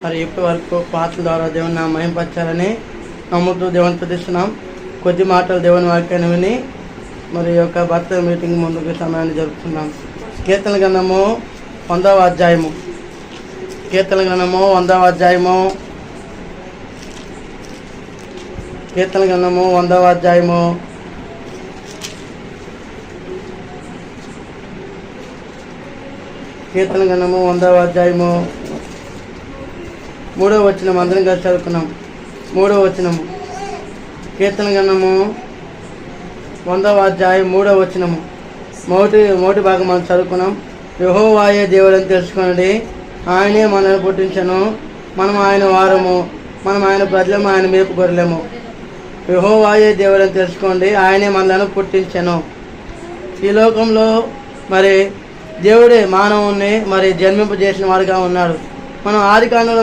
మరి ఇప్పటి వరకు పాటల ద్వారా దేవుని మహిమపరచాలని నమ్ముతూ దేవుని స్తుతిస్తున్నాం. కొద్ది మాటలు దేవుని వాక్యాన్ని విని మరి యొక్క భర్త మీటింగ్ ముందుకు సమయాన్ని జరుపుతున్నాం. కీర్తన గ్రంథము 100వ అధ్యాయము. కీర్తన గ్రంథము 100వ అధ్యాయము. కీర్తన గ్రంథము 100వ అధ్యాయము. కీర్తన గ్రంథము 100వ అధ్యాయము 3వ వచనం అందరం కలిసి చదువుకున్నాం. 3వ వచనము. కీర్తన గ్రంథము 100వ అధ్యాయం 3వ వచనము. మొదటి భాగం మనం చదువుకున్నాం. యెహోవాయే దేవుడని తెలుసుకోండి, ఆయనే మనల్ని పుట్టించను, మనం ఆయన వారము, మనం ఆయన ప్రజలము, ఆయన మేపు గొర్రెలము. యెహోవాయే దేవుడని తెలుసుకోండి, ఆయనే మనలను పుట్టించను. ఈ లోకంలో మరి దేవుడే మానవుణ్ణి మరి జన్మింపజేసిన వాడుగా ఉన్నాడు. మనం ఆది కాలంలో